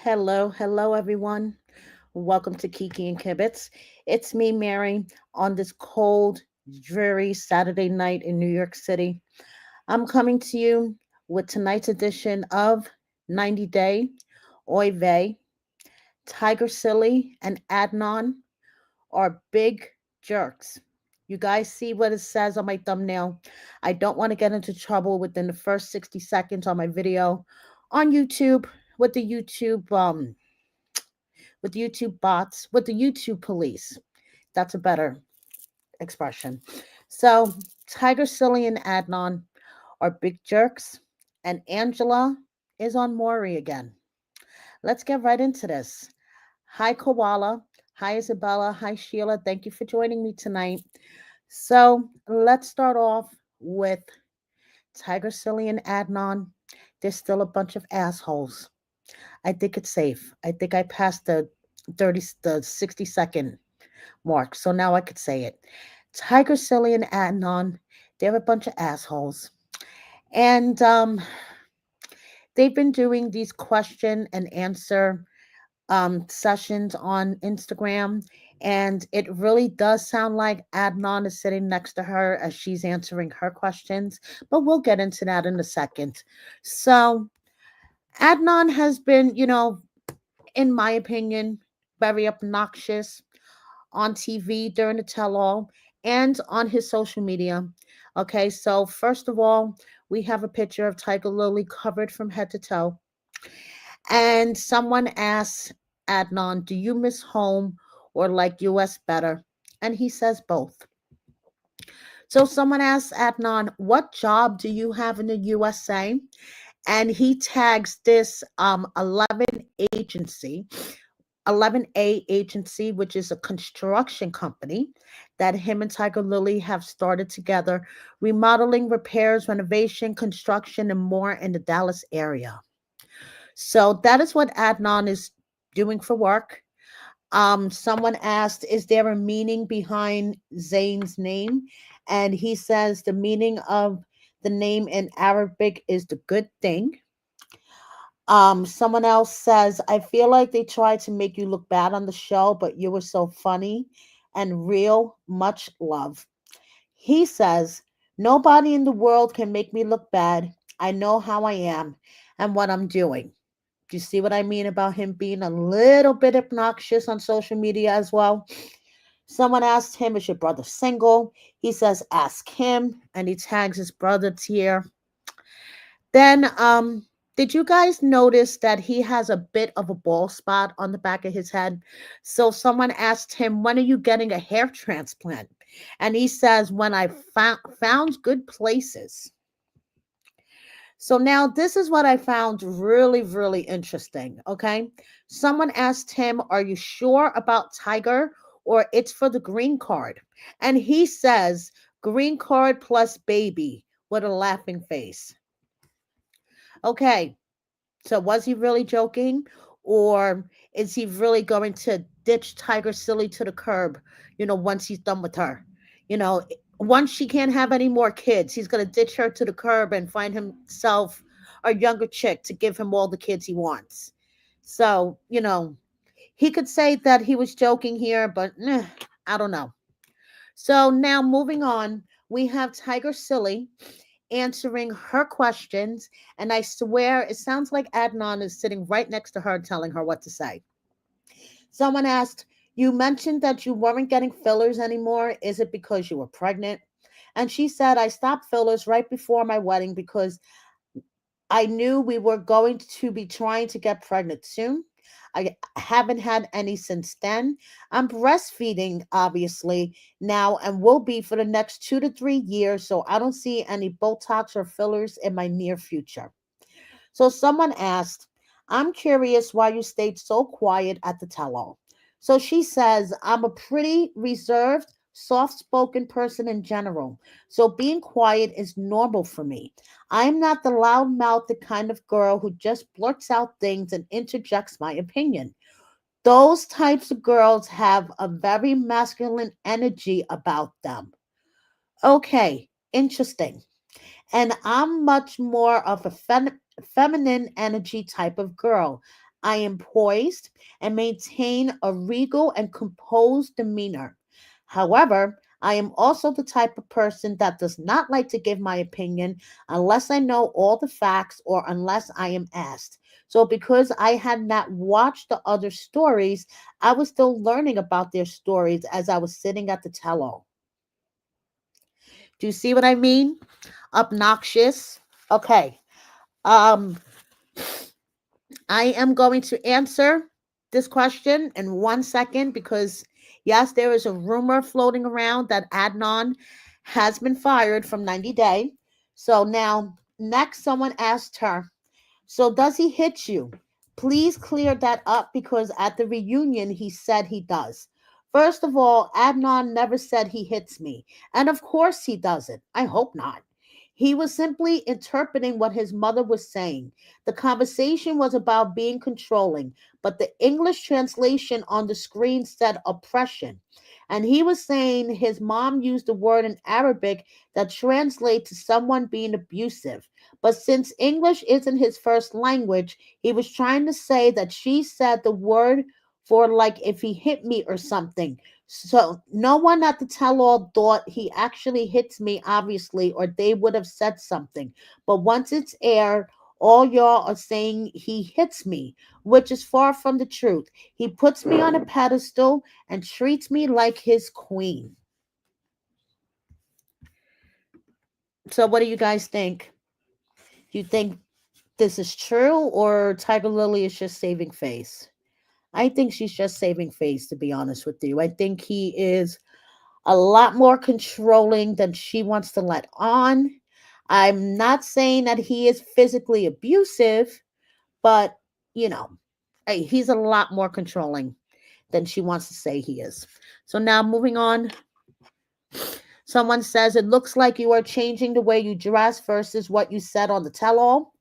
Hello, everyone. Welcome to Kiki and Kibitz. It's me, Mary, on this cold, dreary Saturday night in New York City. I'm coming to you with tonight's edition of 90 Day, Oy Vey, TigerSilly, and Adnan are big jerks. You guys see what it says on my thumbnail. I don't want to get into trouble within the first 60 seconds on my video on YouTube with the YouTube bots, with the YouTube police. That's a better expression. So, TigerSilly and Adnan are big jerks, and Angela is on Maury again. Let's get right into this. Hi, Koala. Hi, Isabella. Hi, Sheila. Thank you for joining me tonight. So, let's start off with TigerSilly and Adnan. They're still a bunch of assholes. I think it's safe. I think I passed the 60-second mark, so now I could say it. TigerSilly and Adnan, they're a bunch of assholes, and they've been doing these question and answer sessions on Instagram, and it really does sound like Adnan is sitting next to her as she's answering her questions, but we'll get into that in a second. So Adnan has been, in my opinion, very obnoxious on TV during the tell all and on his social media. Okay, so first of all, we have a picture of Tiger Lily covered from head to toe. And someone asks Adnan, do you miss home or like US better? And he says both. So someone asks Adnan, what job do you have in the USA? And he tags this 11 agency 11A agency, which is a construction company that him and Tiger Lily have started together, remodeling, repairs, renovation, construction, and more in the Dallas area. So that is what Adnan is doing for work. Someone asked, is there a meaning behind Zayn's name? And he says the meaning of the name in Arabic is the good thing. Someone else says, I feel like they tried to make you look bad on the show, but you were so funny and real. Much love. He says, nobody in the world can make me look bad. I know how I am and what I'm doing. Do you see what I mean about him being a little bit obnoxious on social media as well? Someone asked him, is your brother single? He says, ask him. And he tags his brother Tier. Then, did you guys notice that he has a bit of a bald spot on the back of his head? So someone asked him, when are you getting a hair transplant? And he says, when I found good places. So now this is what I found really, really interesting. Okay. Someone asked him, are you sure about Tiger or it's for the green card? And he says, green card plus baby with a laughing face. Okay. So was he really joking? Or is he really going to ditch TigerSilly to the curb, once he's done with her? Once she can't have any more kids, he's going to ditch her to the curb and find himself a younger chick to give him all the kids he wants. So, he could say that he was joking here, but I don't know. So now moving on, we have TigerSilly answering her questions. And I swear it sounds like Adnan is sitting right next to her telling her what to say. Someone asked, you mentioned that you weren't getting fillers anymore. Is it because you were pregnant? And she said, I stopped fillers right before my wedding because I knew we were going to be trying to get pregnant soon. I haven't had any since then. I'm breastfeeding, obviously, now and will be for the next 2 to 3 years. So I don't see any Botox or fillers in my near future. So someone asked, I'm curious why you stayed so quiet at the tell all. So she says, I'm a pretty reserved, soft spoken person in general. So being quiet is normal for me. I'm not the loud mouthed kind of girl who just blurts out things and interjects my opinion. Those types of girls have a very masculine energy about them. Okay, interesting. And I'm much more of a feminine energy type of girl. I am poised and maintain a regal and composed demeanor. However, I am also the type of person that does not like to give my opinion unless I know all the facts or unless I am asked. So, because I had not watched the other stories, I was still learning about their stories as I was sitting at the tell all. Do you see what I mean? Obnoxious. Okay. Um, I am going to answer this question in 1 second because, yes, there is a rumor floating around that Adnan has been fired from 90 Day. So now, next, someone asked her, so does he hit you? Please clear that up because at the reunion he said he does. First of all, Adnan never said he hits me. And of course he doesn't. I hope not. He was simply interpreting what his mother was saying. The conversation was about being controlling, but the English translation on the screen said oppression. And he was saying his mom used a word in Arabic that translates to someone being abusive. But since English isn't his first language, he was trying to say that she said the word for like if he hit me or something. So no one at the tell all thought he actually hits me, obviously, or they would have said something. But once it's aired, all y'all are saying he hits me, which is far from the truth. He puts me on a pedestal and treats me like his queen. So what do you guys think? Do you think this is true or Tiger Lily is just saving face? I think she's just saving face, to be honest with you. I think he is a lot more controlling than she wants to let on. I'm not saying that he is physically abusive, but you know, he's a lot more controlling than she wants to say he is. So now moving on, someone says it looks like you are changing the way you dress versus what you said on the tell all.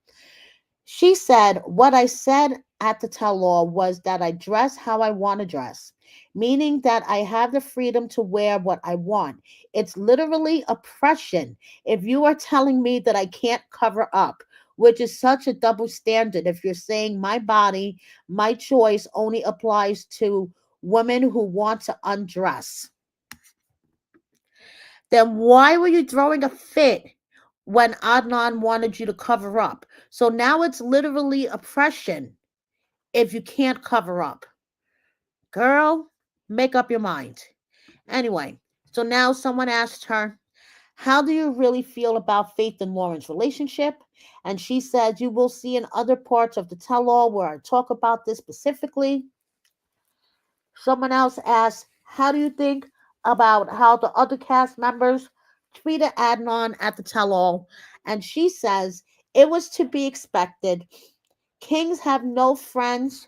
She said, what I said at the tell all was that I dress how I want to dress, meaning that I have the freedom to wear what I want. It's literally oppression if you are telling me that I can't cover up, which is such a double standard if you're saying my body, my choice only applies to women who want to undress. Then why were you throwing a fit when Adnan wanted you to cover up? So now it's literally oppression if you can't cover up. Girl, make up your mind. Anyway, so now someone asked her, how do you really feel about Faith and Lauren's relationship? And she said, you will see in other parts of the tell all where I talk about this specifically. Someone else asked, how do you think about how the other cast members treated Adnan at the tell all? And she says, it was to be expected. Kings have no friends,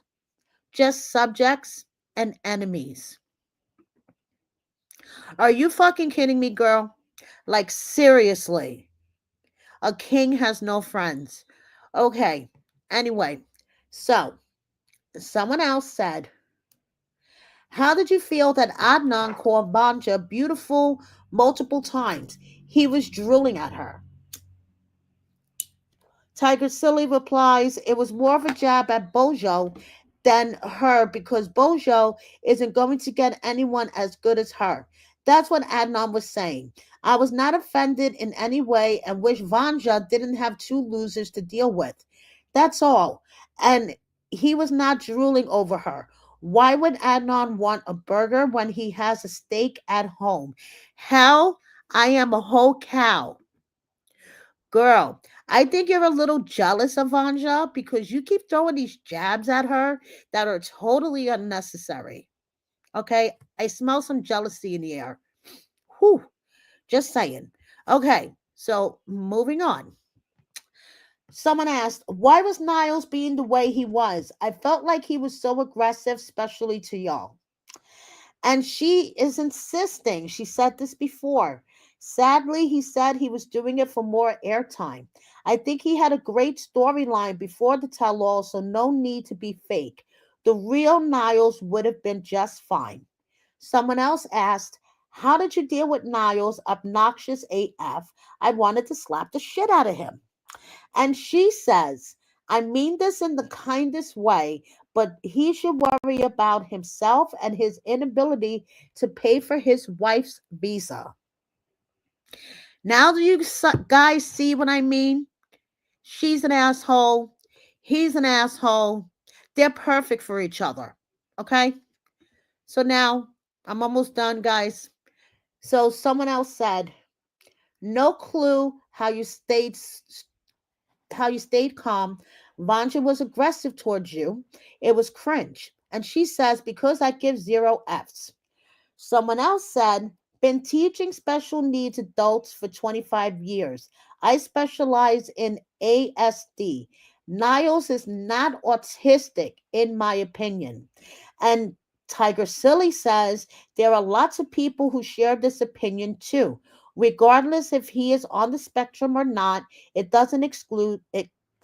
just subjects and enemies. Are you fucking kidding me, girl? Like, seriously. A king has no friends. Okay. Anyway, so someone else said, how did you feel that Adnan called Banja beautiful multiple times? He was drooling at her. TigerSilly replies, it was more of a jab at Bojo than her because Bojo isn't going to get anyone as good as her. That's what Adnan was saying. I was not offended in any way and wish Vanja didn't have two losers to deal with. That's all. And he was not drooling over her. Why would Adnan want a burger when he has a steak at home? Hell, I am a whole cow. Girl, I think you're a little jealous of Vanja because you keep throwing these jabs at her that are totally unnecessary. Okay? I smell some jealousy in the air. Whew. Just saying. Okay, so moving on. Someone asked, why was Niles being the way he was? I felt like he was so aggressive, especially to y'all. And she is insisting. She said this before. Sadly, he said he was doing it for more airtime. I think he had a great storyline before the tell all, so no need to be fake. The real Niles would have been just fine. Someone else asked, how did you deal with Niles' obnoxious AF? I wanted to slap the shit out of him. And she says, I mean this in the kindest way, but he should worry about himself and his inability to pay for his wife's visa. Now, do you guys see what I mean? She's an asshole. He's an asshole. They're perfect for each other. Okay? So now I'm almost done, guys. So someone else said, no clue how you stayed calm. Vanja was aggressive towards you. It was cringe. And she says, because I give zero Fs. Someone else said, been teaching special needs adults for 25 years. I specialize in ASD. Niles is not autistic, in my opinion. And TigerSilly says there are lots of people who share this opinion too. Regardless if he is on the spectrum or not, it doesn't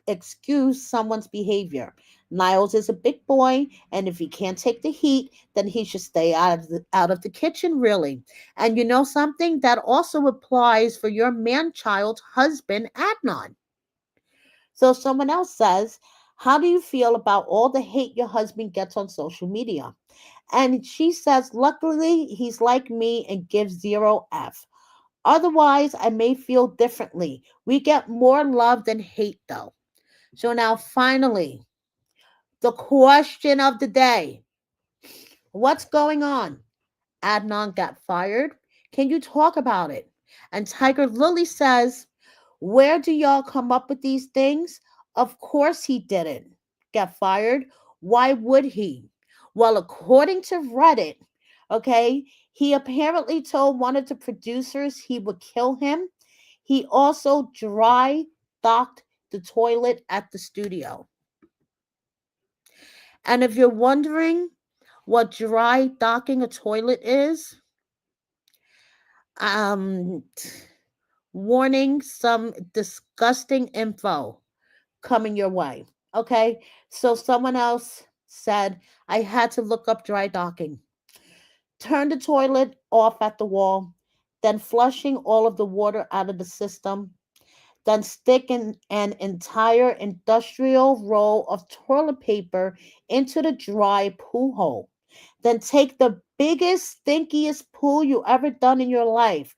excuse someone's behavior. Niles is a big boy, and if he can't take the heat, then he should stay out of the kitchen, really. And you know something? That also applies for your man-child husband, Adnan. So someone else says, how do you feel about all the hate your husband gets on social media? And she says, luckily, he's like me and gives zero F. Otherwise, I may feel differently. We get more love than hate, though. So now, finally, the question of the day. What's going on? Adnan got fired. Can you talk about it? And Tiger Lily says, where do y'all come up with these things? Of course he didn't get fired. Why would he? Well, according to Reddit, okay, he apparently told one of the producers he would kill him. He also dry docked the toilet at the studio. And if you're wondering what dry docking a toilet is, um, warning, some disgusting info coming your way. Okay, so someone else said I had to look up dry docking. Turn the toilet off at the wall, then flushing all of the water out of the system, then stick an entire industrial roll of toilet paper into the dry poo hole. Then take the biggest, stinkiest poo you ever done in your life,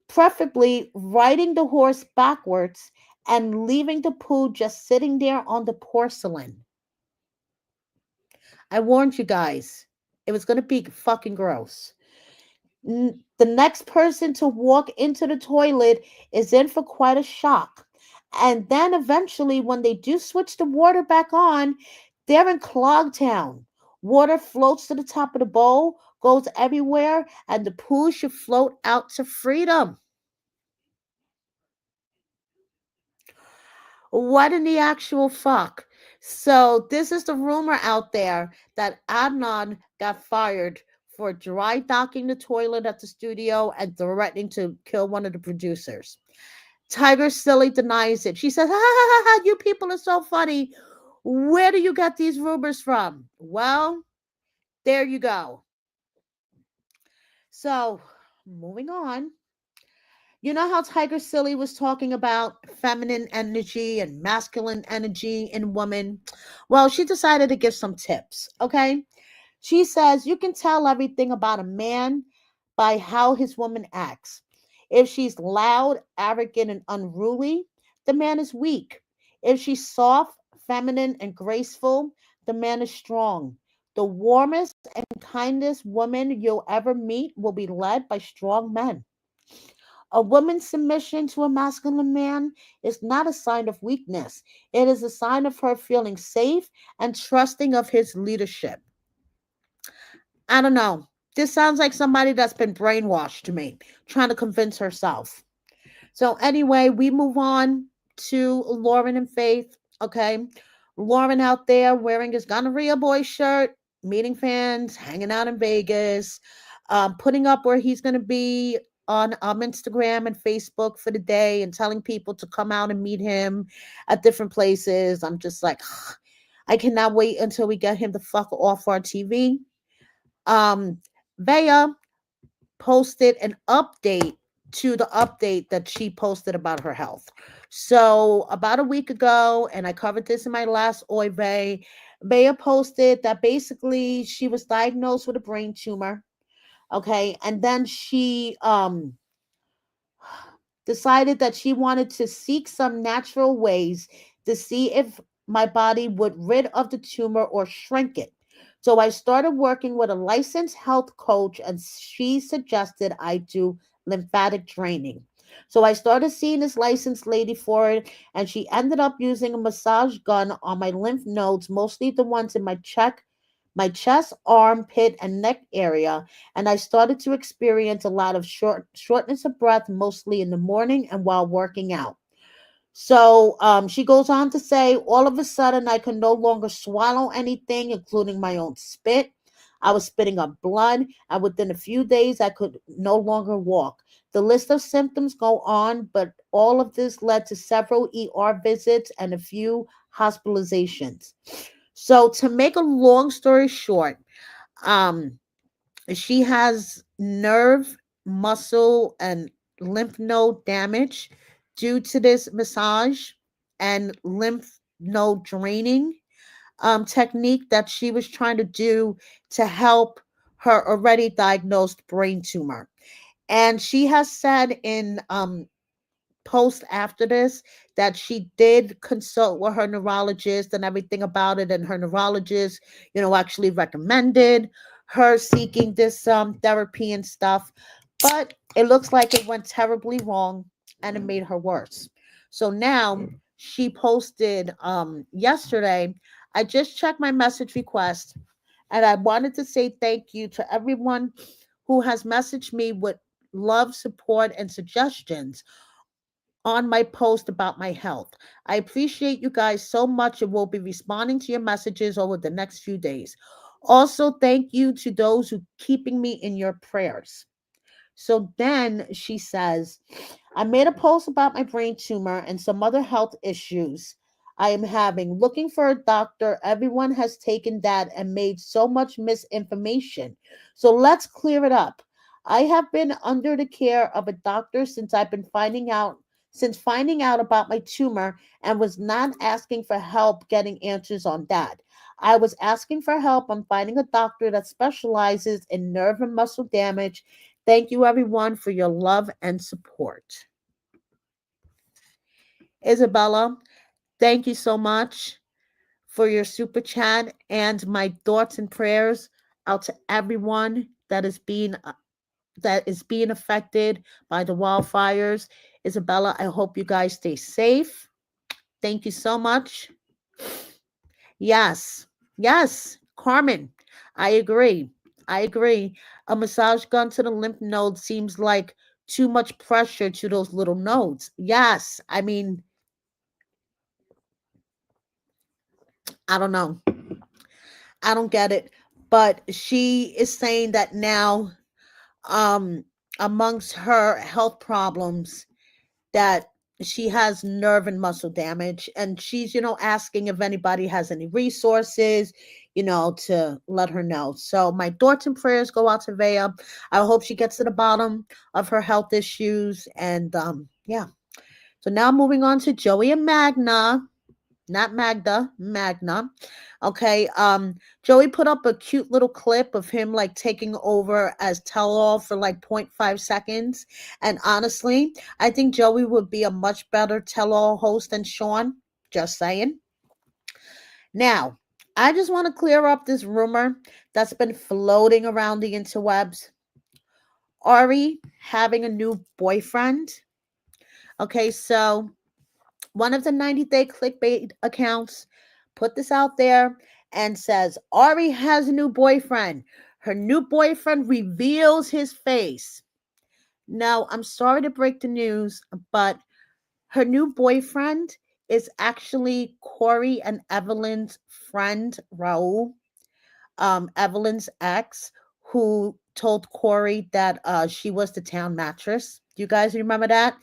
preferably riding the horse backwards and leaving the poo just sitting there on the porcelain. I warned you guys, it was going to be fucking gross. The next person to walk into the toilet is in for quite a shock. And then eventually, when they do switch the water back on, they're in Clog Town. Water floats to the top of the bowl, goes everywhere, and the poo should float out to freedom. What in the actual fuck? So, this is the rumor out there that Adnan got fired for dry docking the toilet at the studio and threatening to kill one of the producers. TigerSilly denies it. She says, ha ha ha ha, you people are so funny. Where do you get these rumors from? Well, there you go. So, moving on. You know how TigerSilly was talking about feminine energy and masculine energy in women? Well, she decided to give some tips, okay? She says you can tell everything about a man by how his woman acts. If she's loud, arrogant, and unruly, the man is weak. If she's soft, feminine, and graceful, the man is strong. The warmest and kindest woman you'll ever meet will be led by strong men. A woman's submission to a masculine man is not a sign of weakness. It is a sign of her feeling safe and trusting of his leadership. I don't know. This sounds like somebody that's been brainwashed to me, trying to convince herself. So, anyway, we move on to Lauren and Faith. Okay. Lauren out there wearing his gonorrhea boy shirt, meeting fans, hanging out in Vegas, putting up where he's going to be on Instagram and Facebook for the day and telling people to come out and meet him at different places. I'm just like, I cannot wait until we get him the fuck off our TV. Um, Vaya posted an update to the update that she posted about her health. So about a week ago, and I covered this in my last Oy Vey, Bea posted that basically she was diagnosed with a brain tumor. Okay, and then she decided that she wanted to seek some natural ways to see if my body would rid of the tumor or shrink it. So I started working with a licensed health coach, and she suggested I do lymphatic draining. So I started seeing this licensed lady for it, and she ended up using a massage gun on my lymph nodes, mostly the ones in my chest, armpit, and neck area, and I started to experience a lot of shortness of breath, mostly in the morning and while working out. So she goes on to say, all of a sudden, I could no longer swallow anything, including my own spit. I was spitting up blood, and within a few days, I could no longer walk. The list of symptoms go on, but all of this led to several ER visits and a few hospitalizations. So to make a long story short, um, she has nerve, muscle, and lymph node damage due to this massage and lymph node draining technique that she was trying to do to help her already diagnosed brain tumor. And she has said in post after this that she did consult with her neurologist and everything about it, and her neurologist, actually recommended her seeking this therapy and stuff, but it looks like it went terribly wrong and it made her worse. So now she posted yesterday, I just checked my message request, and I wanted to say thank you to everyone who has messaged me with love, support, and suggestions on my post about my health. I appreciate you guys so much and will be responding to your messages over the next few days. Also, thank you to those who keeping me in your prayers. So then she says, I made a post about my brain tumor and some other health issues I am having. Looking for a doctor. Everyone has taken that and made so much misinformation. So let's clear it up. I have been under the care of a doctor since finding out about my tumor, and was not asking for help getting answers on that. I was asking for help on finding a doctor that specializes in nerve and muscle damage. Thank you, everyone, for your love and support. Isabella, thank you so much for your super chat, and my thoughts and prayers out to everyone that is being affected by the wildfires. Isabella, I hope you guys stay safe. Thank you so much. Yes, yes, Carmen, I agree. I agree. A massage gun to the lymph node seems like too much pressure to those little nodes. Yes, I mean, I don't know. I don't get it. But she is saying that now, um, amongst her health problems, that she has nerve and muscle damage, and she's asking if anybody has any resources, to let her know. So my thoughts and prayers go out to Vea. I hope she gets to the bottom of her health issues, and yeah. So now moving on to Joey and Magna. Not Magda, Magna. Okay, Joey put up a cute little clip of him like taking over as tell-all for like point 0.5 seconds. And honestly, I think Joey would be a much better tell-all host than Sean. Just saying. Now, I just want to clear up this rumor that's been floating around the interwebs. Ari having a new boyfriend. Okay, so one of the 90-day clickbait accounts put this out there and says Ari has a new boyfriend. Her new boyfriend reveals his face. Now, I'm sorry to break the news, but her new boyfriend is actually Corey and Evelyn's friend, Raul. Evelyn's ex, who told Corey that she was the town mattress. Do you guys remember that?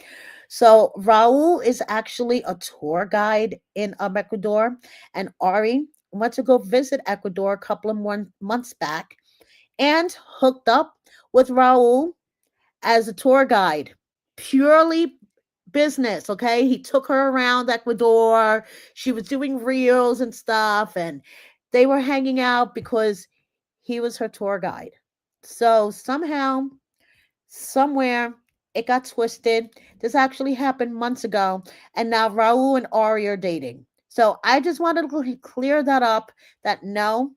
So Raul is actually a tour guide in Ecuador, and Ari went to go visit Ecuador a couple of months back and hooked up with Raul as a tour guide. Purely business, okay? He took her around Ecuador. She was doing reels and stuff, and they were hanging out because he was her tour guide. So somehow, somewhere, it got twisted. This actually happened months ago, and now Raul and Ari are dating. So I just wanted to clear that up, that no,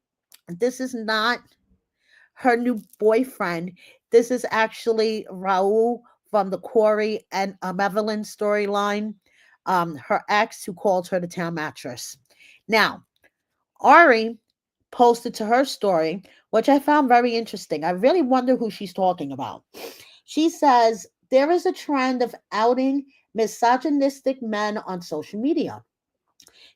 this is not her new boyfriend. This is actually Raul from the Corey and Evelyn storyline. Her ex who called her the town mattress. Now, Ari posted to her story, which I found very interesting. I really wonder who she's talking about. She says there is a trend of outing misogynistic men on social media.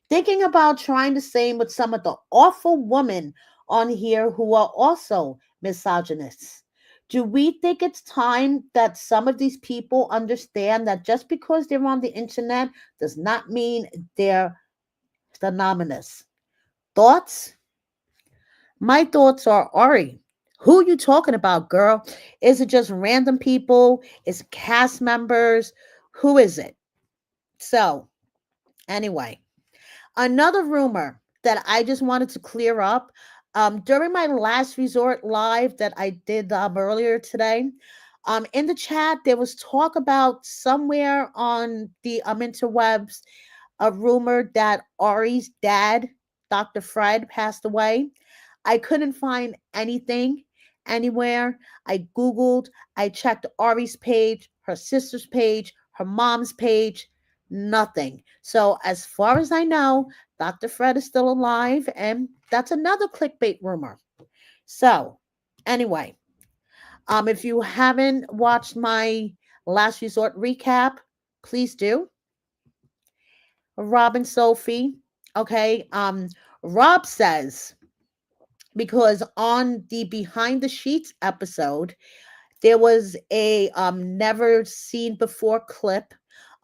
Thinking about trying the same with some of the awful women on here who are also misogynists. Do we think it's time that some of these people understand that just because they're on the internet does not mean they're synonymous? Thoughts? My thoughts are Ari. Who you talking about, girl? Is it just random people? Is it cast members? Who is it? So, anyway, another rumor that I just wanted to clear up. During my last resort live that I did earlier today, in the chat there was talk about somewhere on the interwebs a rumor that Ari's dad, Dr. Fred, passed away. I couldn't find anything anywhere. I Googled, I checked Ari's page, her sister's page, her mom's page, nothing. So, as far as I know, Dr. Fred is still alive, and that's another clickbait rumor. So, anyway, if you haven't watched my last resort recap, please do. Rob and Sophie. Okay. Rob says, because on the behind the sheets episode, there was a never seen before clip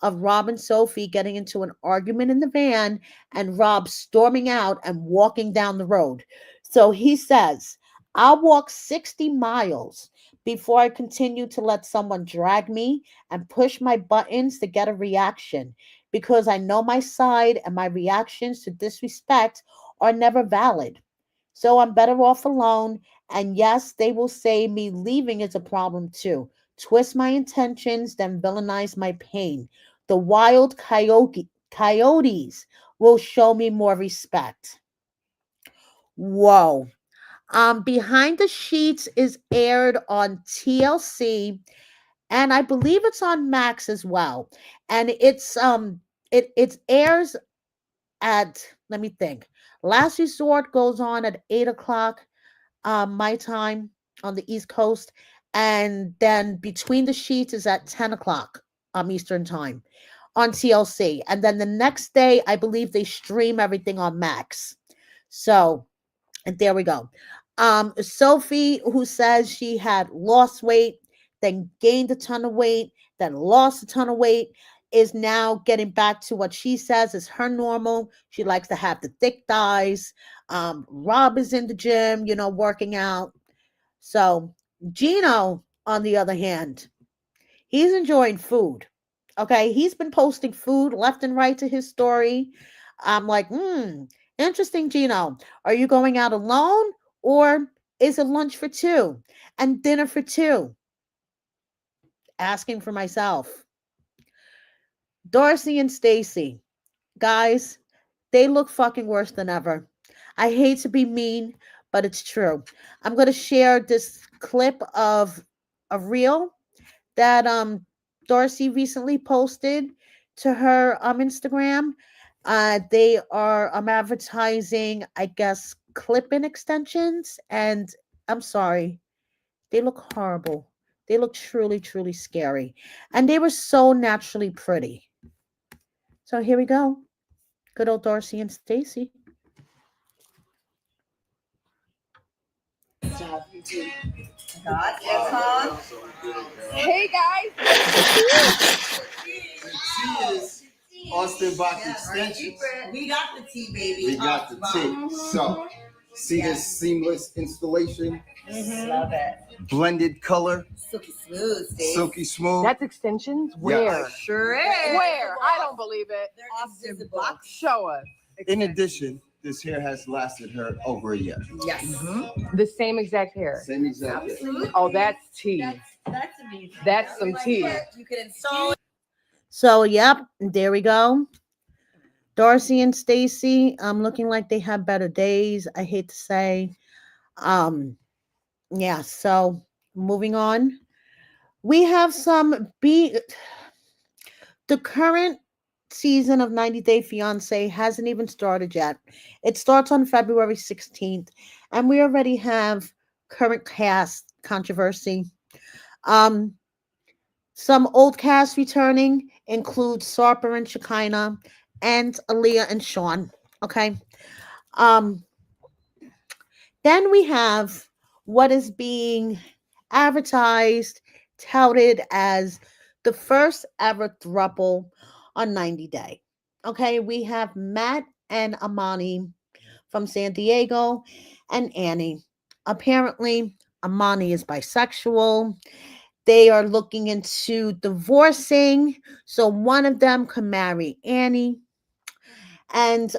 of Rob and Sophie getting into an argument in the van and Rob storming out and walking down the road. So he says, I'll walk 60 miles before I continue to let someone drag me and push my buttons to get a reaction because I know my side and my reactions to disrespect are never valid. So I'm better off alone. And yes, they will say me leaving is a problem too. Twist my intentions, then villainize my pain. The wild coyotes will show me more respect. Whoa. Behind the Sheets is aired on TLC, and I believe it's on Max as well. And it airs at, let me think. Last Resort goes on at 8 o'clock my time on the East Coast, and then Between the Sheets is at 10 o'clock Eastern time on TLC, and then the next day I believe they stream everything on Max. So, and there we go. Sophie, who says she had lost weight, then gained a ton of weight, then lost a ton of weight, is now getting back to what she says is her normal. She likes to have the thick thighs. Rob is in the gym, working out. So Gino, on the other hand, he's enjoying food. Okay, he's been posting food left and right to his story. I'm like, interesting, Gino. Are you going out alone or is it lunch for two and dinner for two? Asking for myself. Darcey and Stacey, guys, they look fucking worse than ever. I hate to be mean, but it's true. I'm going to share this clip of a reel that Darcey recently posted to her Instagram. They are advertising, I guess, clip-in extensions, and I'm sorry, they look horrible. They look truly, truly scary, and they were so naturally pretty. So here we go. Good old Darcey and Stacey. Hey guys, Austin box extensions. We got the tea, baby. We got the tea. So, See this seamless installation? Love it. Blended color. Silky smooth, Steve. Silky smooth. That's extensions? Where? Sure is. Where? I don't believe it. They're invisible. Show us. In addition, this hair has lasted her over a year. Yes. The same exact hair. Same exact hair. Oh, that's tea. That's amazing. That's some tea. You can install it. So, yep, there we go. Darcey and Stacey, looking like they have better days. I hate to say. Yeah, so moving on. We have the current season of 90 Day Fiancé hasn't even started yet. It starts on February 16th, and we already have current cast controversy. Um, some old cast returning include Sarper and Shekinah and Aaliyah and Sean. Okay. Um, then we have what is being advertised, touted as the first ever throuple on 90 Day. Okay, we have Matt and Amani from San Diego and Annie. Apparently, Amani is bisexual. They are looking into divorcing, so one of them can marry Annie. And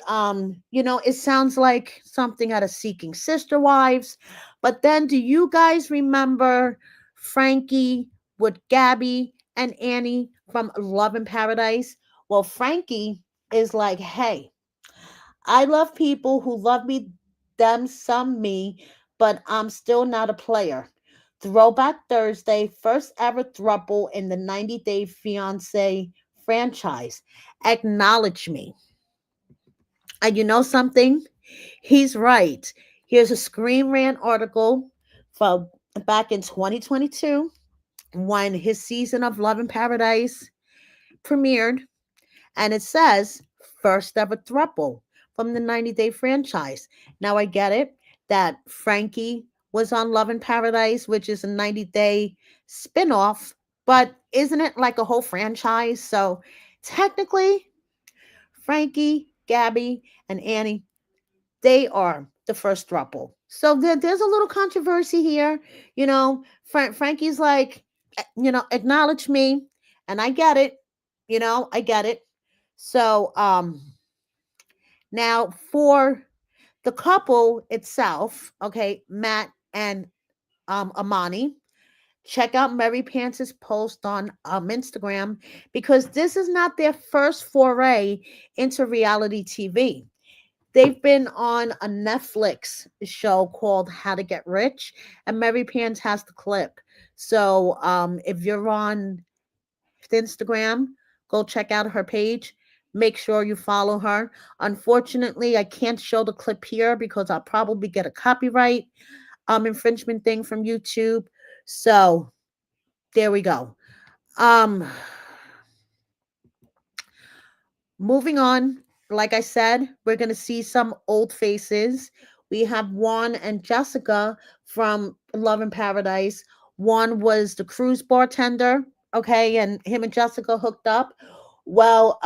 it sounds like something out of Seeking Sister Wives. But then do you guys remember Frankie with Gabby and Annie from Love in Paradise? Well, Frankie is like, hey, I love people who love me, them, some me, but I'm still not a player. Throwback Thursday, first ever throuple in the 90 Day Fiancé franchise. Acknowledge me. And you know something? He's right. Here's a Screen Rant article from back in 2022 when his season of Love in Paradise premiered. And it says, first ever throuple from the 90 Day franchise. Now I get it that Frankie was on Love in Paradise, which is a 90 Day spinoff, but isn't it like a whole franchise? So technically, Frankie, Gabby, and Annie, they are the first throuple. So there's a little controversy here. Frankie's like, acknowledge me, and I get it. I get it. So now for the couple itself, okay, Matt and Amani, check out Mary Pance's post on Instagram because this is not their first foray into reality TV. They've been on a Netflix show called How to Get Rich, and Mary Pants has the clip. So if you're on Instagram, go check out her page. Make sure you follow her. Unfortunately, I can't show the clip here because I'll probably get a copyright infringement thing from YouTube. So there we go. Moving on, like I said, we're going to see some old faces. We have Juan and Jessica from Love in Paradise. Juan was the cruise bartender, okay, and him and Jessica hooked up. Well,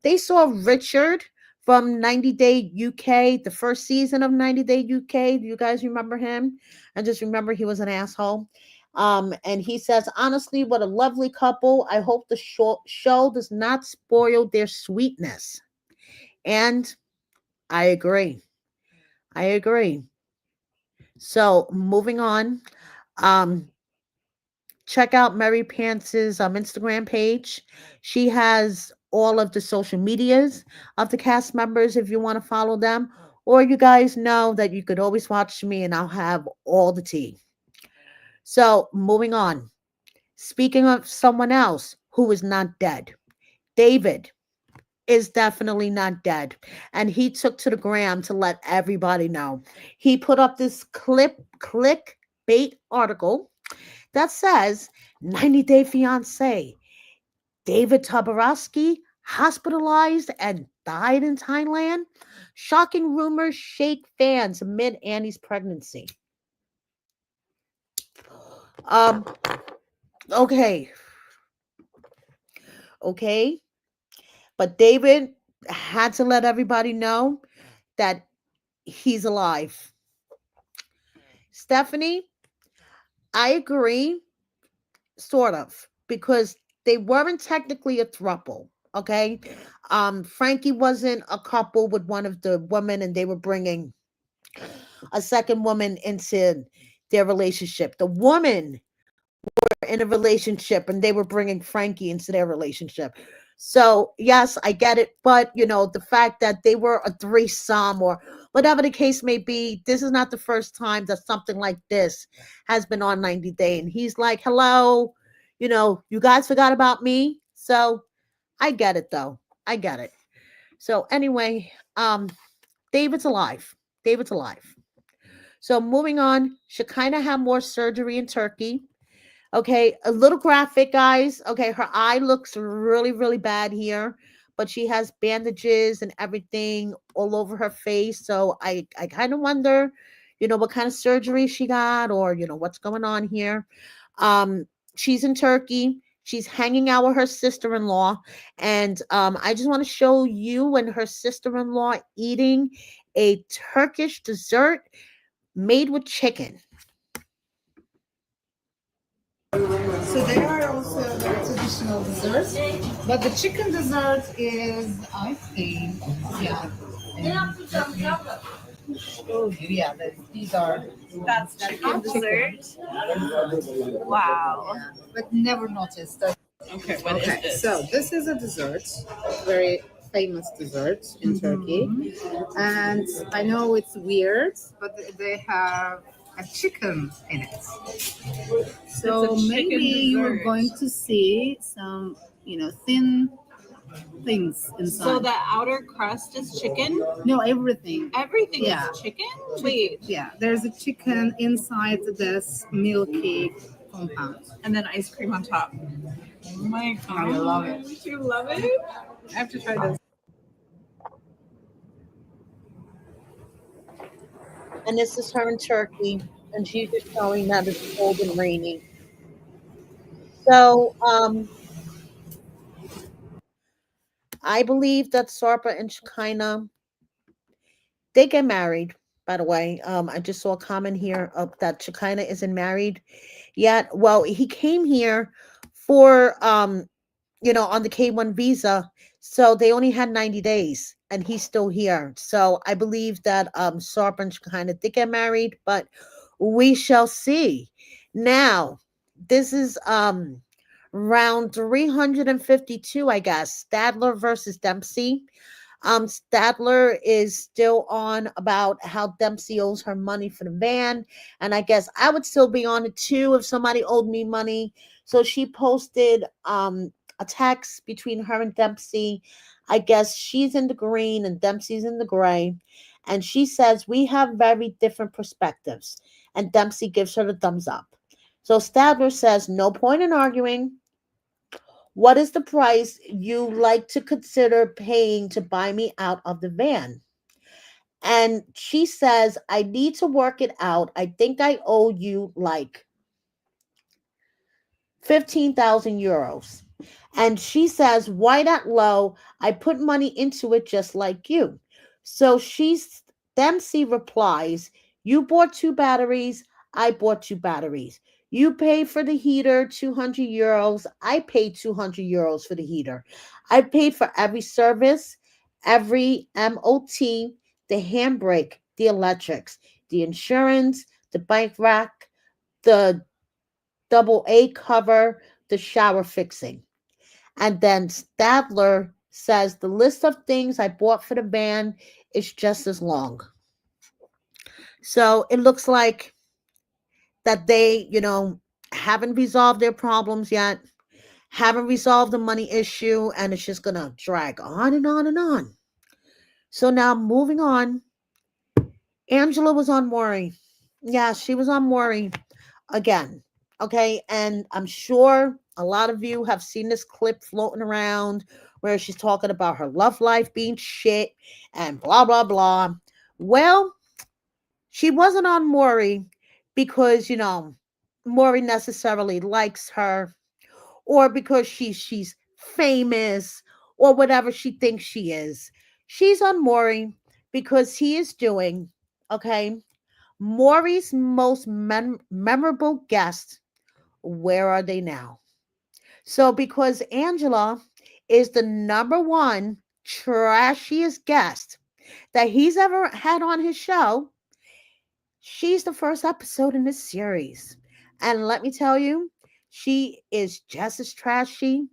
they saw Richard from 90 Day UK, the first season of 90 Day UK. Do you guys remember him? I just remember he was an asshole. And he says, honestly, what a lovely couple. I hope the show does not spoil their sweetness. And I agree. I agree. So moving on, check out Mary Pance's Instagram page. She has all of the social medias of the cast members if you want to follow them. Or you guys know that you could always watch me and I'll have all the tea. So moving on. Speaking of someone else who is not dead, David is definitely not dead. And he took to the gram to let everybody know. He put up this clickbait article that says 90 Day Fiancé, David Tabarowski hospitalized and died in Thailand. Shocking rumors shake fans amid Annie's pregnancy. Okay. Okay. But David had to let everybody know that he's alive. Stephanie, I agree, sort of, because they weren't technically a throuple. Okay. Frankie wasn't a couple with one of the women, and they were bringing a second woman into their relationship. The woman were in a relationship, and they were bringing Frankie into their relationship. So yes, I get it, but the fact that they were a threesome or whatever the case may be, this is not the first time that something like this has been on 90 Day. And he's like, hello, you guys forgot about me. So I get it though. I get it. So anyway, David's alive. David's alive. So moving on, Shekinah had more surgery in Turkey. Okay, a little graphic, guys. Okay, her eye looks really, really bad here, but she has bandages and everything all over her face. So I kind of wonder, what kind of surgery she got, or what's going on here. She's in Turkey. She's hanging out with her sister-in-law, and I just want to show you and her sister-in-law eating a Turkish dessert made with chicken. So they are also very traditional desserts, but the chicken dessert is, I think, yeah. Oh, yeah, these are That's chicken dessert. Wow. yeah, but never noticed that. Okay, what is Okay, this? so this is a dessert, very famous dessert in Turkey, and I know it's weird, but they have a chicken in it. So It's a chicken maybe you're dessert. going to see some, thin things inside. So the outer crust is chicken? No, everything. Everything Yeah. is chicken? Wait. Yeah, there's a chicken inside this milky compound. And then ice cream on top. Oh my god. I love it. You love it? I have to try this. And this is her in Turkey, and she's just showing that it's cold and rainy. So, I believe that Sarpa and Shekinah, they get married. By the way, I just saw a comment here of that Shekinah isn't married yet. Well, he came here for on the K1 visa, so they only had 90 days, and he's still here. So I believe that Sarpa and Shekinah did get married, but we shall see. Now, this is round 352, I guess. Stadler versus Dempsey. Stadler is still on about how Dempsey owes her money for the van, and I guess I would still be on it too if somebody owed me money. So she posted a text between her and Dempsey. I guess she's in the green and Dempsey's in the gray, and she says we have very different perspectives, and Dempsey gives her the thumbs up. So Stadler says, no point in arguing. What is the price you like to consider paying to buy me out of the van? And she says, I need to work it out. I think I owe you like 15,000 euros. And she says, why that low? I put money into it just like you. So Dempsey replies, you bought 2 batteries. I bought 2 batteries. You pay for the heater 200 euros. I paid 200 euros for the heater. I paid for every service, every MOT, the handbrake, the electrics, the insurance, the bike rack, the double A cover, the shower fixing. And then Stadler says the list of things I bought for the van is just as long. So it looks like that they, haven't resolved their problems yet, haven't resolved the money issue, and it's just going to drag on and on and on. So now moving on, Angela was on Maury. Yeah, she was on Maury again. Okay, and I'm sure a lot of you have seen this clip floating around where she's talking about her love life being shit and blah, blah, blah. Well, she wasn't on Maury because, Maury necessarily likes her, or because she's famous, or whatever she thinks she is. She's on Maury because he is doing, okay, Maury's most memorable guest, where are they now? So, because Angela is the number one trashiest guest that he's ever had on his show, she's the first episode in this series. And let me tell you, she is just as trashy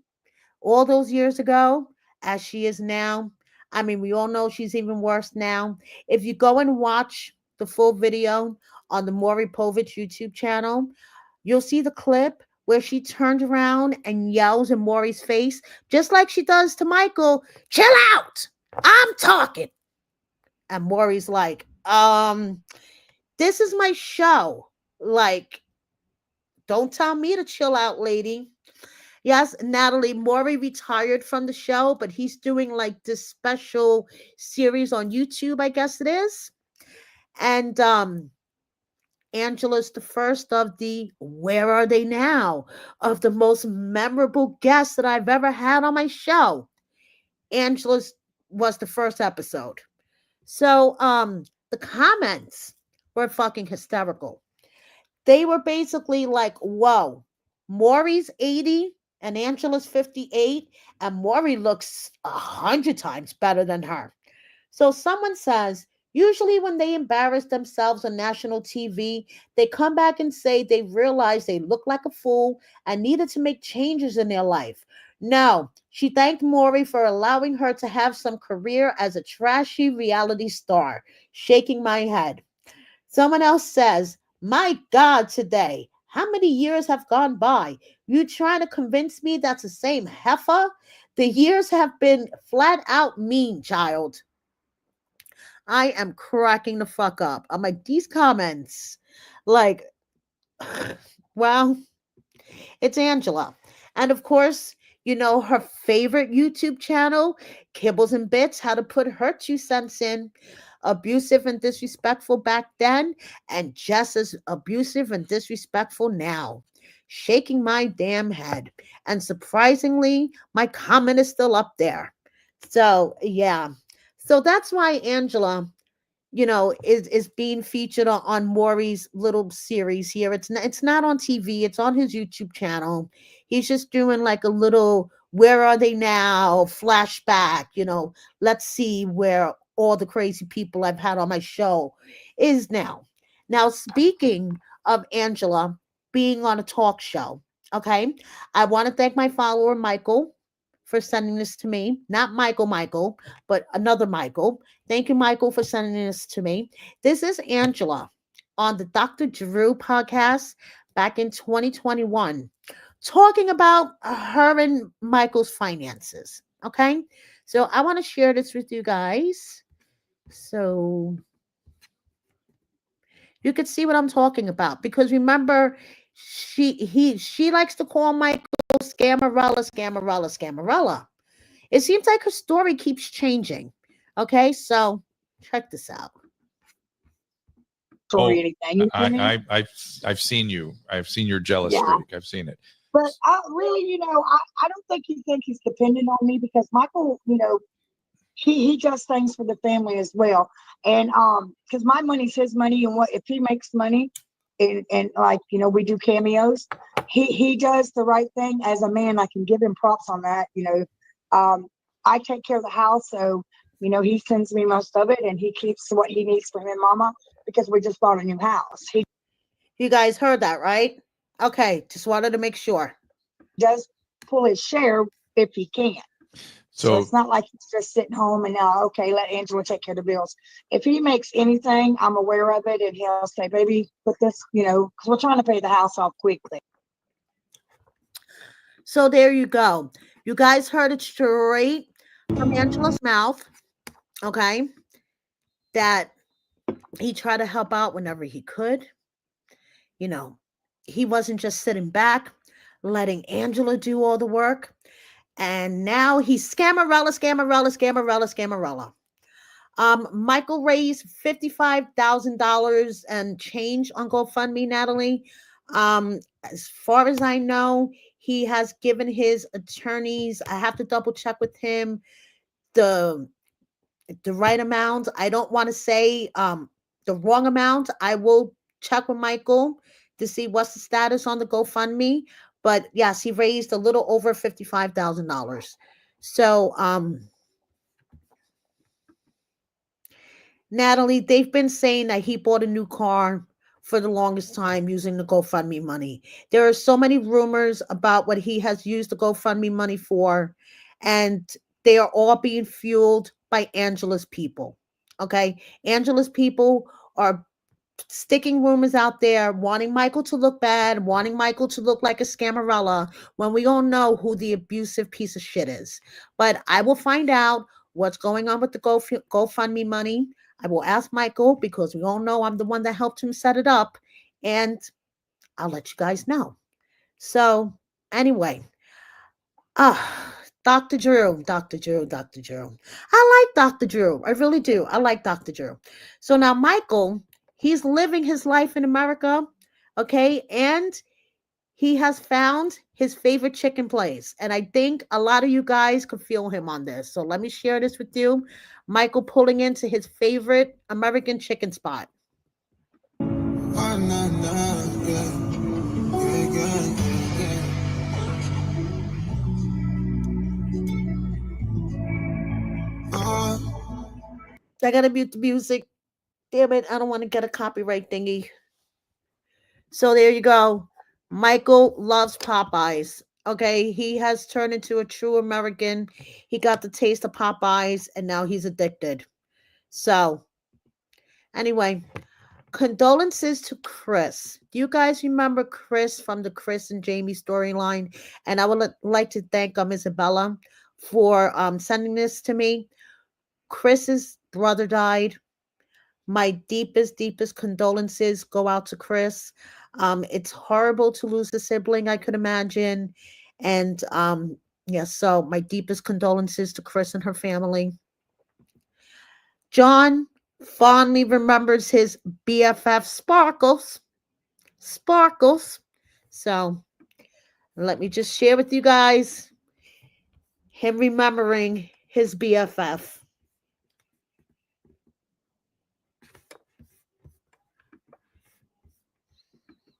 all those years ago as she is now. I mean, we all know she's even worse now. If you go and watch the full video on the Maury Povich YouTube channel, you'll see the clip where she turns around and yells in Maury's face, just like she does to Michael, chill out, I'm talking. And Maury's like, this is my show. Like, don't tell me to chill out, lady. Yes, Natalie, Maury retired from the show, but he's doing like this special series on YouTube, I guess it is. And Angela's the first of the where are they now of the most memorable guests that I've ever had on my show. Angela's was the first episode. So the comments were fucking hysterical. They were basically like, whoa, Maury's 80 and Angela's 58, and Maury looks 100 times better than her. So someone says, usually when they embarrass themselves on national TV, they come back and say they realized they looked like a fool and needed to make changes in their life. No, she thanked Maury for allowing her to have some career as a trashy reality star. Shaking my head. Someone else says, my God, today, how many years have gone by? You trying to convince me that's the same heifer? The years have been flat out mean, child. I am cracking the fuck up. I'm like, these comments, like, well, it's Angela. And of course, you know, her favorite YouTube channel, Kibbles and Bits, how to put her 2 cents in. Abusive and disrespectful back then, and just as abusive and disrespectful now. Shaking my damn head. And surprisingly, my comment is still up there. So, yeah. So that's why Angela, you know, is being featured on Maury's little series here. It's not on TV. It's on his YouTube channel. He's just doing like a little where are they now flashback. You know, let's see where all the crazy people I've had on my show is now. Now, speaking of Angela being on a talk show, okay, I want to thank my follower Michael for sending this to me. Not Michael, but another Michael. Thank you, Michael, for sending this to me. This is Angela on the Dr. Drew podcast back in 2021, talking about her and Michael's finances. Okay. So I want to share this with you guys. So you could see what I'm talking about. Because remember, she likes to call Michael Scamarella, Scamarella, Scamarella. It seems like her story keeps changing. Okay, so check this out. Oh, Anything. You feel me? I've seen you. I've seen your jealous Yeah. streak. I've seen it. But I really, I don't think he's dependent on me because Michael, he does things for the family as well. And because my money's his money, and what if he makes money and like, we do cameos, he does the right thing as a man. I can give him props on that. I take care of the house, so he sends me most of it, and he keeps what he needs for him and mama because we just bought a new house. He You guys heard that, right? Okay, just wanted to make sure. does pull his share if he can. So So it's not like he's just sitting home and now, okay, let Angela take care of the bills. If he makes anything, I'm aware of it, and he'll say, baby, put this, because we're trying to pay the house off quickly. So there you go. You guys heard it straight from Angela's mouth, okay? That he tried to help out whenever he could. He wasn't just sitting back, letting Angela do all the work. And now he's Scamarella, Scamarella, Scamarella, Scamarella. Michael raised $55,000 and change on GoFundMe, Natalie. As far as I know, he has given his attorneys, I have to double check with him, the right amount. I don't want to say the wrong amount, I will check with Michael to see what's the status on the GoFundMe. But yes, he raised a little over $55,000. So, Natalie, they've been saying that he bought a new car for the longest time using the GoFundMe money. There are so many rumors about what he has used the GoFundMe money for, and they are all being fueled by Angela's people. Okay? Angela's people are sticking rumors out there, wanting Michael to look bad, wanting Michael to look like a scamarella when we all know who the abusive piece of shit is. But I will find out what's going on with the GoFundMe money. I will ask Michael because we all know I'm the one that helped him set it up, and I'll let you guys know. So, anyway, Dr. Drew, Dr. Drew, Dr. Drew. I like Dr. Drew. I really do. I like Dr. Drew. So now Michael, he's living his life in America, okay? And he has found his favorite chicken place. And I think a lot of you guys could feel him on this. So let me share this with you. Michael pulling into his favorite American chicken spot. I gotta mute the music. Damn it, I don't want to get a copyright thingy. So there you go. Michael loves Popeyes. Okay, he has turned into a true American. He got the taste of Popeyes and now he's addicted. So, anyway, condolences to Chris. Do you guys remember Chris from the Chris and Jamie storyline? And I would like to thank Isabella for sending this to me. Chris's brother died. My deepest condolences go out to Chris. It's horrible to lose a sibling, I could imagine. And yes, so my deepest condolences to Chris and her family. John fondly remembers his BFF Sparkles. Sparkles. So let me just share with you guys him remembering his BFF.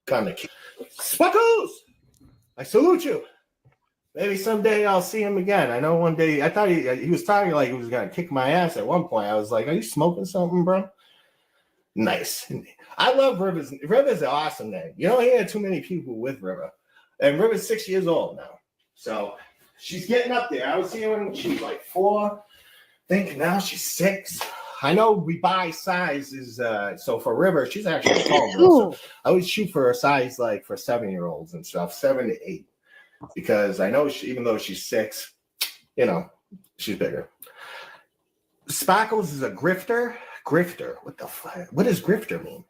Kind of Sparkles! I salute you. Maybe someday I'll see him again. I know one day, I thought he was talking like he was going to kick my ass at one point. I was like, are you smoking something, bro? Nice. I love Rivers. Rivers an awesome name. You don't hear too many people with River. And River's 6 years old now. So she's getting up there. I was here when she was like 4. I think now she's 6. I know we buy sizes. So for River, she's actually a tall girl. So I always shoot for a size like for 7-year-olds and stuff, 7 to 8. Because I know even though she's 6, you know, she's bigger. Sparkles is a grifter. Grifter. What the fuck? What does grifter mean?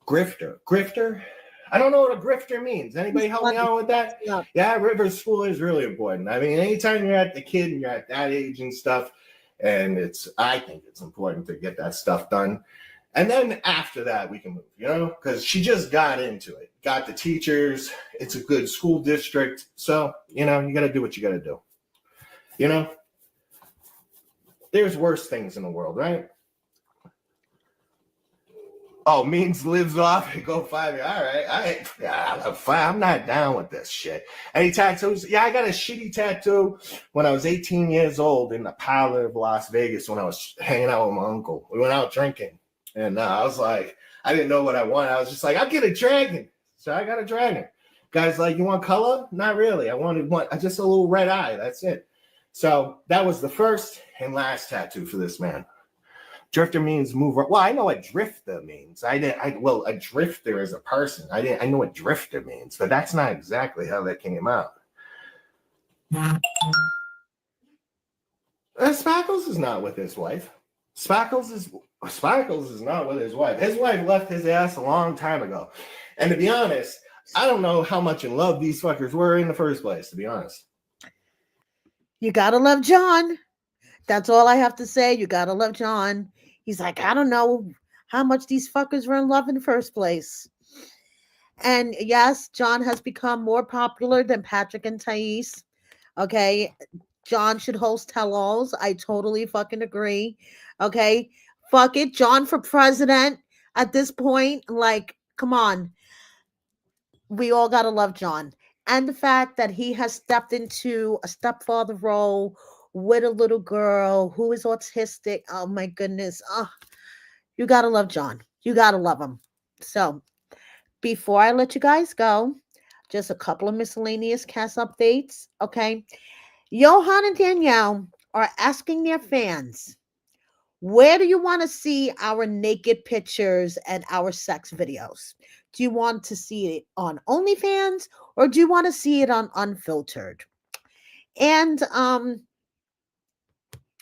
Grifter? I don't know what a grifter means. Anybody help me out with that? Yeah, River School is really important. I mean, anytime you're at the kid and you're at that age and stuff, and I think it's important to get that stuff done. And then after that, we can move, you know, because she just got into it, got the teachers. It's a good school district. So, you know, you got to do what you got to do. You know, there's worse things in the world, right? Oh, means lives off and go 5 years. All right. I'm not down with this shit. Any tattoos? Yeah, I got a shitty tattoo when I was 18 years old in the parlor of Las Vegas when I was hanging out with my uncle. We went out drinking. And I was like, I didn't know what I wanted. I was just like, I'll get a dragon. So I got a dragon. Guy's like, you want color? Not really. I wanted just a little red eye. That's it. So that was the first and last tattoo for this man. Drifter means move. Well, I know what drifter means. Well, a drifter is a person. I know what drifter means, but that's not exactly how that came out. Sparkles is not with his wife. Sparkles is not with his wife. His wife left his ass a long time ago. And to be honest, I don't know how much in love these fuckers were in the first place, to be honest. You gotta love John. That's all I have to say. You gotta love John. He's like, I don't know how much these fuckers were in love in the first place. And yes, John has become more popular than Patrick and Thais. Okay. John should host tell-alls. I totally fucking agree. Okay. Fuck it, John for president at this point. Like, come on. We all gotta love John. And the fact that he has stepped into a stepfather role with a little girl who is autistic. Oh my goodness. Oh, you gotta love John. You gotta love him. So before I let you guys go, just a couple of miscellaneous cast updates. Okay. Johan and Danielle are asking their fans, where do you want to see our naked pictures and our sex videos? Do you want to see it on OnlyFans or do you want to see it on Unfiltered? And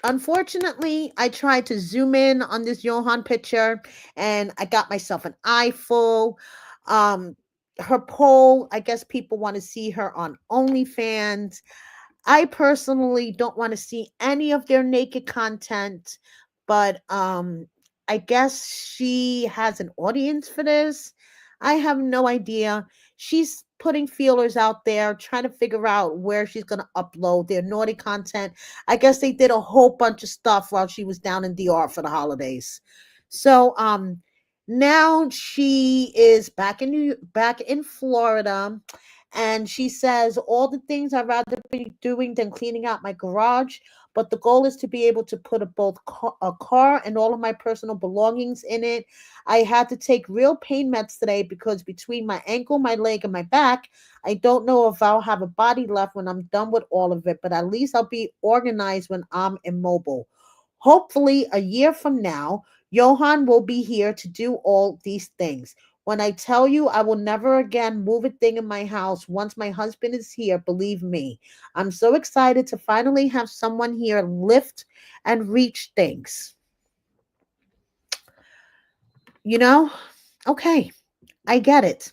unfortunately, I tried to zoom in on this Johan picture and I got myself an eyeful. Her poll, I guess people want to see her on OnlyFans. I personally don't want to see any of their naked content, but I guess she has an audience for this. I have no idea. She's putting feelers out there, trying to figure out where she's going to upload their naughty content. I guess they did a whole bunch of stuff while she was down in DR for the holidays. So now she is back in Florida, and she says, all the things I'd rather be doing than cleaning out my garage. But the goal is to be able to put a car and all of my personal belongings in it. I had to take real pain meds today because between my ankle, my leg, and my back, I don't know if I'll have a body left when I'm done with all of it. But at least I'll be organized when I'm immobile. Hopefully, a year from now, Johan will be here to do all these things. When I tell you I will never again move a thing in my house once my husband is here, believe me. I'm so excited to finally have someone here lift and reach things. You know? Okay, I get it.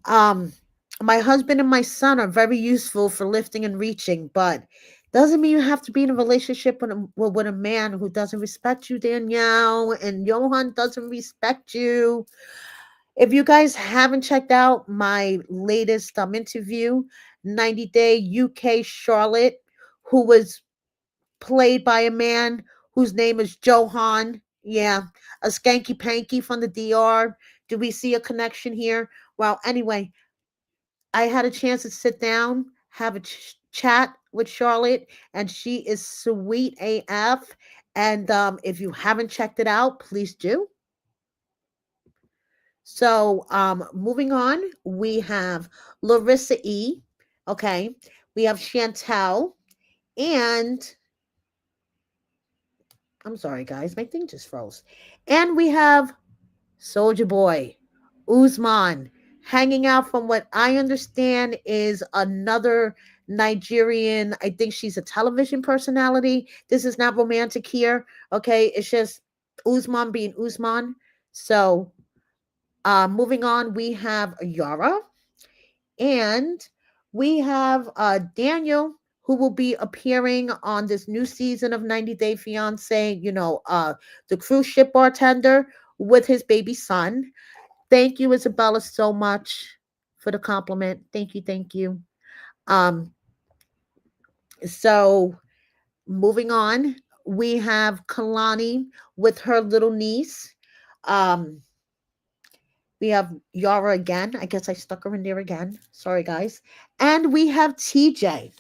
Um, my husband and my son are very useful for lifting and reaching, but doesn't mean you have to be in a relationship with a man who doesn't respect you, Danielle, and Johan doesn't respect you. If you guys haven't checked out my latest interview, 90 Day UK Charlotte, who was played by a man whose name is Johan. Yeah, a skanky panky from the DR. Do we see a connection here? Well, anyway, I had a chance to sit down, have a chat with Charlotte, and she is sweet AF. And if you haven't checked it out, please do. So, moving on, we have Larissa E. Okay, we have Chantel, and I'm sorry, guys, my thing just froze. And we have Soldier Boy, Uzman, hanging out from what I understand is another Nigerian. I think she's a television personality. This is not romantic here. Okay, it's just Uzman being Uzman. So, moving on, we have Yara, and we have Daniel, who will be appearing on this new season of 90 Day Fiance, the cruise ship bartender with his baby son. Thank you, Isabella, so much for the compliment. Thank you, thank you. Um, so moving on, we have Kalani with her little niece. Um, We have Yara again. I guess I stuck her in there again. Sorry, guys. And we have TJ,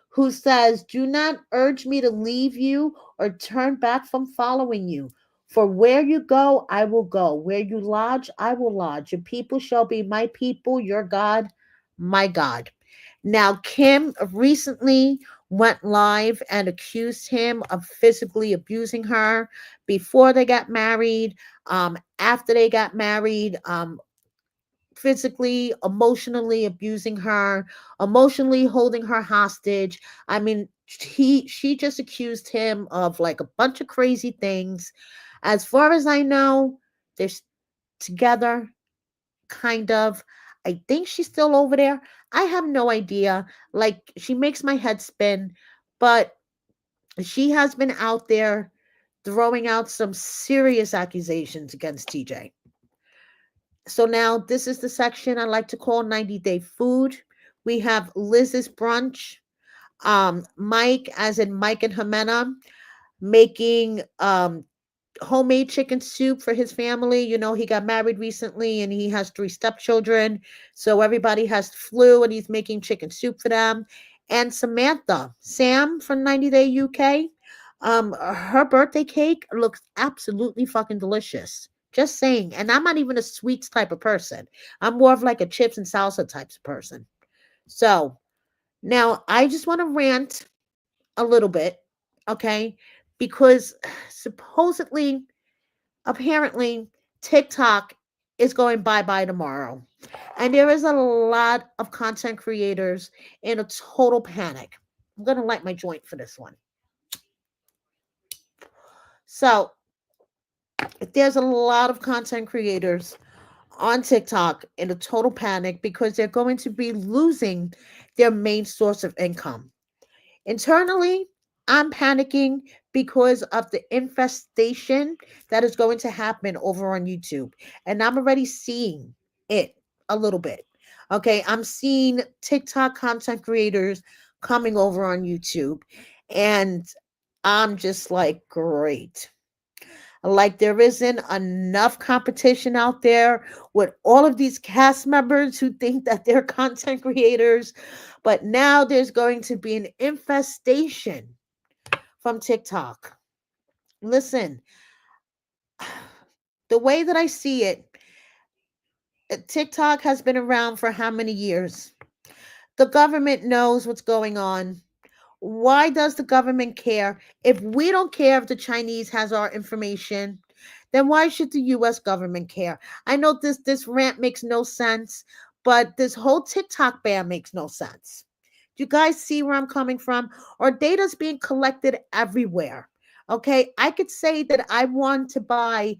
who says, do not urge me to leave you or turn back from following you. For where you go, I will go. Where you lodge, I will lodge. Your people shall be my people, your God, my God. Now, Kim recently went live and accused him of physically abusing her before they got married, after they got married, physically, emotionally abusing her, emotionally holding her hostage. I mean, she just accused him of like a bunch of crazy things. As far as I know, they're together, kind of. I think she's still over there. I have no idea. Like, she makes my head spin, but she has been out there throwing out some serious accusations against TJ. So now this is the section I like to call 90 Day Food. We have Liz's Brunch, Mike, as in Mike and Jimena, making homemade chicken soup for his family. You know, he got married recently and he has 3 stepchildren. So everybody has flu and he's making chicken soup for them. And Samantha, Sam from 90 Day UK, her birthday cake looks absolutely fucking delicious. Just saying. And I'm not even a sweets type of person. I'm more of like a chips and salsa type of person. So now I just want to rant a little bit, okay? Because supposedly, apparently, TikTok is going bye-bye tomorrow. And there is a lot of content creators in a total panic. I'm going to light my joint for this one. So, there's a lot of content creators on TikTok in a total panic because they're going to be losing their main source of income. Internally, I'm panicking because of the infestation that is going to happen over on YouTube. And I'm already seeing it a little bit. Okay, I'm seeing TikTok content creators coming over on YouTube. And I'm just like, great. Like, there isn't enough competition out there with all of these cast members who think that they're content creators. But now there's going to be an infestation from TikTok. Listen, the way that I see it, TikTok has been around for how many years? The government knows what's going on. Why does the government care? If we don't care if the Chinese has our information, then why should the US government care? I know this rant makes no sense, but this whole TikTok ban makes no sense. Do you guys see where I'm coming from? Our data's being collected everywhere. Okay, I could say that I want to buy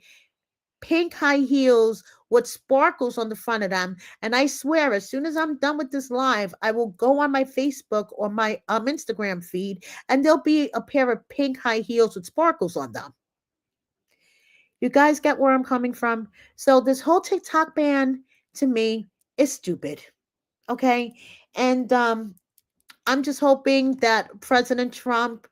pink high heels with sparkles on the front of them. And I swear, as soon as I'm done with this live, I will go on my Facebook or my Instagram feed, and there'll be a pair of pink high heels with sparkles on them. You guys get where I'm coming from? So this whole TikTok ban to me is stupid. Okay? And I'm just hoping that President Trump,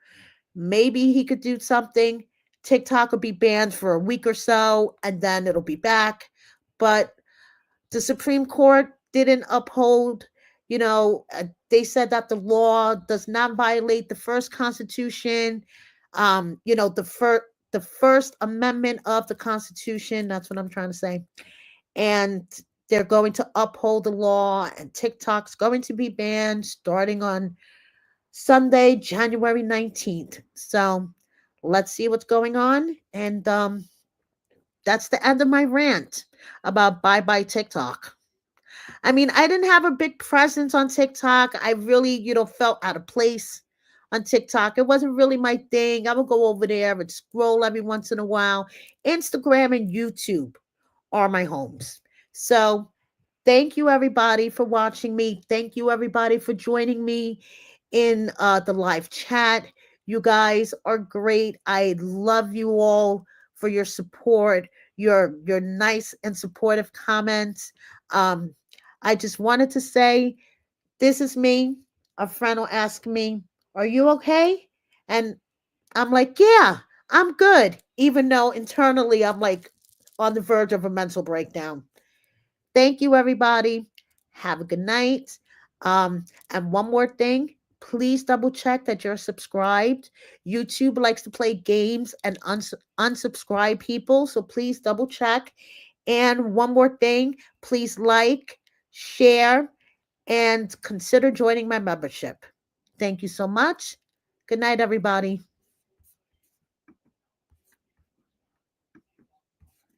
maybe he could do something. TikTok will be banned for a week or so and then it'll be back. But the Supreme Court didn't uphold, they said that the law does not violate the first Constitution, the First Amendment of the Constitution. That's what I'm trying to say. And they're going to uphold the law, and TikTok's going to be banned starting on Sunday, January 19th. So let's see what's going on. And that's the end of my rant about bye bye TikTok. I mean, I didn't have a big presence on TikTok. I really, felt out of place on TikTok. It wasn't really my thing. I would go over there and scroll every once in a while. Instagram and YouTube are my homes. So thank you, everybody, for watching me. Thank you, everybody, for joining me in the live chat. You guys are great. I love you all for your support, your nice and supportive comments. I just wanted to say, this is me. A friend will ask me, "Are you okay?" And I'm like, "Yeah, I'm good." Even though internally I'm like on the verge of a mental breakdown. Thank you, everybody. Have a good night. And one more thing, please double check that you're subscribed. YouTube likes to play games and unsubscribe people, so please double check. And one more thing, please like, share, and consider joining my membership. Thank you so much. Good night, everybody.